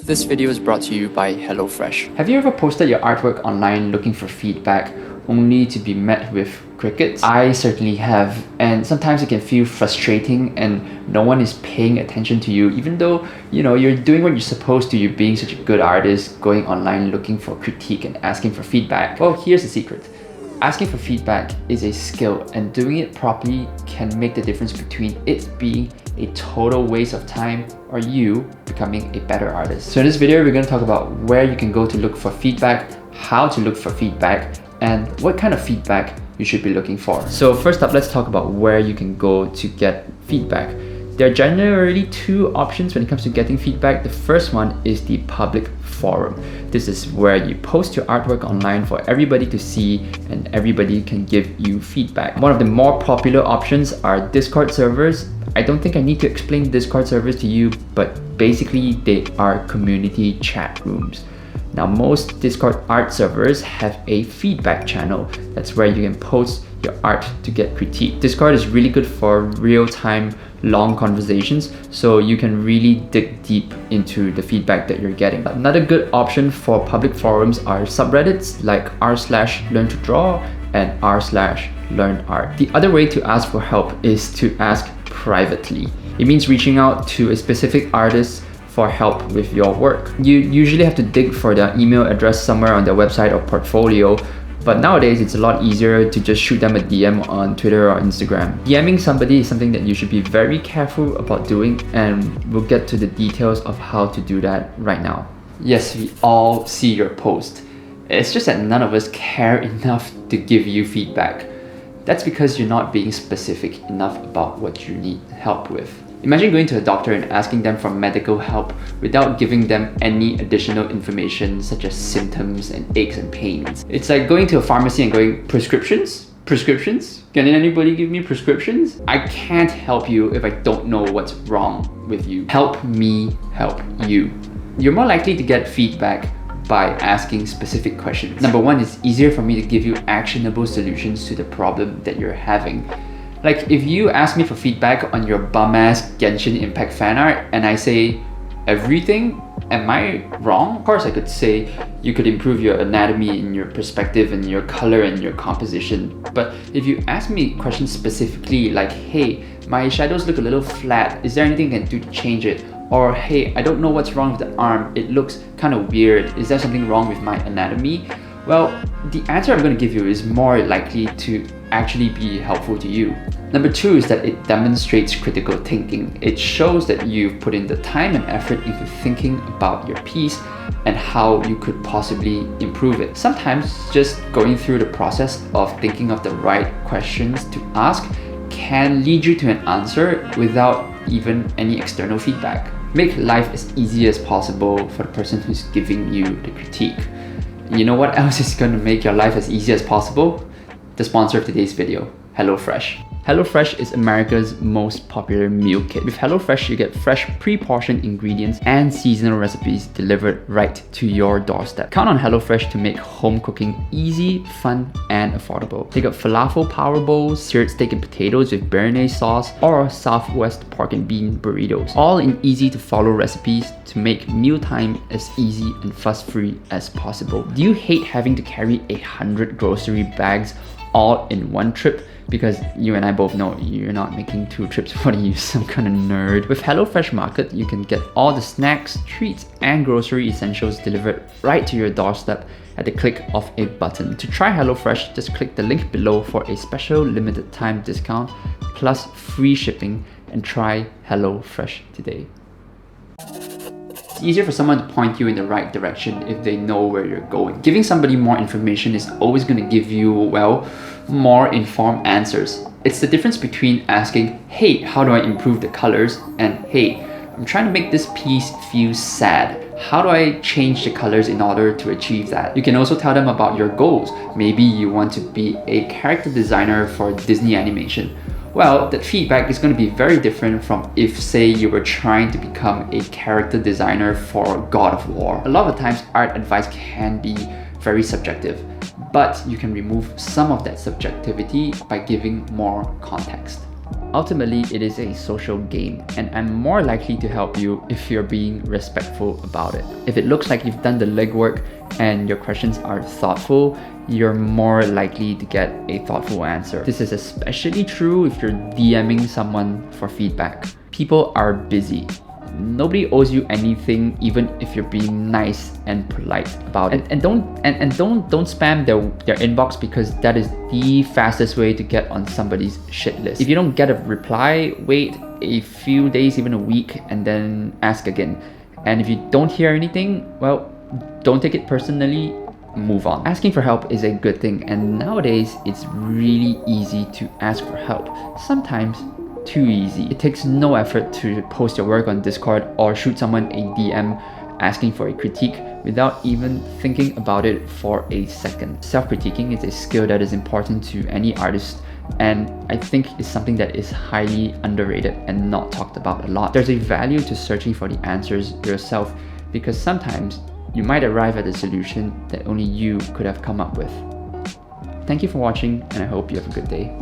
This video is brought to you by HelloFresh. Have you ever posted your artwork online looking for feedback only to be met with crickets? I certainly have, and sometimes it can feel frustrating and no one is paying attention to you, even though you're doing what you're supposed to. You're being such a good artist, going online looking for critique and asking for feedback. Well, here's the secret. Asking for feedback is a skill, and doing it properly can make the difference between it being a total waste of time or you becoming a better artist. So in this video, we're going to talk about where you can go to look for feedback, how to look for feedback, and what kind of feedback you should be looking for. So first up, let's talk about where you can go to get feedback. There are generally two options when it comes to getting feedback. The first one is the public forum. This is where you post your artwork online for everybody to see and everybody can give you feedback. One of the more popular options are Discord servers. I don't think I need to explain Discord servers to you, but basically they are community chat rooms. Now, most Discord art servers have a feedback channel. That's where you can post your art to get critique. Discord is really good for real-time, long conversations, so you can really dig deep into the feedback that you're getting. Another good option for public forums are subreddits like r/learn-to-draw and r/learn-art. The other way to ask for help is to ask privately. It means reaching out to a specific artist for help with your work. You usually have to dig for their email address somewhere on their website or portfolio, but nowadays it's a lot easier to just shoot them a DM on Twitter or Instagram. DMing somebody is something that you should be very careful about doing, and we'll get to the details of how to do that right now. Yes, we all see your post. It's just that none of us care enough to give you feedback. That's because you're not being specific enough about what you need help with. Imagine going to a doctor and asking them for medical help without giving them any additional information such as symptoms and aches and pains. It's like going to a pharmacy and going, prescriptions? Prescriptions? Can anybody give me prescriptions? I can't help you if I don't know what's wrong with you. Help me help you. You're more likely to get feedback by asking specific questions. Number one, it's easier for me to give you actionable solutions to the problem that you're having. Like, if you ask me for feedback on your bum-ass Genshin Impact fan art and I say everything, am I wrong? Of course, I could say you could improve your anatomy and your perspective and your color and your composition. But if you ask me questions specifically like, hey, my shadows look a little flat, is there anything I can do to change it? Or hey, I don't know what's wrong with the arm, it looks kind of weird, is there something wrong with my anatomy? Well, the answer I'm going to give you is more likely to actually be helpful to you. Number two is that it demonstrates critical thinking. It shows that you've put in the time and effort into thinking about your piece and how you could possibly improve it. Sometimes just going through the process of thinking of the right questions to ask can lead you to an answer without even any external feedback. Make life as easy as possible for the person who's giving you the critique. You know what else is going to make your life as easy as possible? The sponsor of today's video, HelloFresh. HelloFresh is America's most popular meal kit. With HelloFresh, you get fresh, pre-portioned ingredients and seasonal recipes delivered right to your doorstep. Count on HelloFresh to make home cooking easy, fun, and affordable. Take up falafel power bowls, seared steak and potatoes with béarnaise sauce, or Southwest pork and bean burritos. All in easy-to-follow recipes to make mealtime as easy and fuss-free as possible. Do you hate having to carry 100 grocery bags all in one trip? Because you and I both know you're not making 2 trips. What are you, some kind of nerd? With HelloFresh Market, you can get all the snacks, treats, and grocery essentials delivered right to your doorstep at the click of a button. To try HelloFresh, just click the link below for a special limited time discount plus free shipping, and try HelloFresh today. It's easier for someone to point you in the right direction if they know where you're going. Giving somebody more information is always going to give you, well, more informed answers. It's the difference between asking, hey, how do I improve the colors? And hey, I'm trying to make this piece feel sad. How do I change the colors in order to achieve that? You can also tell them about your goals. Maybe you want to be a character designer for Disney animation. Well, that feedback is going to be very different from if, say, you were trying to become a character designer for God of War. A lot of times, art advice can be very subjective, but you can remove some of that subjectivity by giving more context. Ultimately, it is a social game, and I'm more likely to help you if you're being respectful about it. If it looks like you've done the legwork and your questions are thoughtful, you're more likely to get a thoughtful answer. This is especially true if you're DMing someone for feedback. People are busy. Nobody owes you anything, even if you're being nice and polite about it. And don't spam their inbox, because that is the fastest way to get on somebody's shit list. If you don't get a reply, wait a few days, even a week, and then ask again. And if you don't hear anything, well, don't take it personally. Move on. Asking for help is a good thing, and nowadays it's really easy to ask for help. Sometimes too easy. It takes no effort to post your work on Discord or shoot someone a DM asking for a critique without even thinking about it for a second. Self-critiquing is a skill that is important to any artist, and I think it's something that is highly underrated and not talked about a lot. There's a value to searching for the answers yourself, because sometimes you might arrive at a solution that only you could have come up with. Thank you for watching, and I hope you have a good day.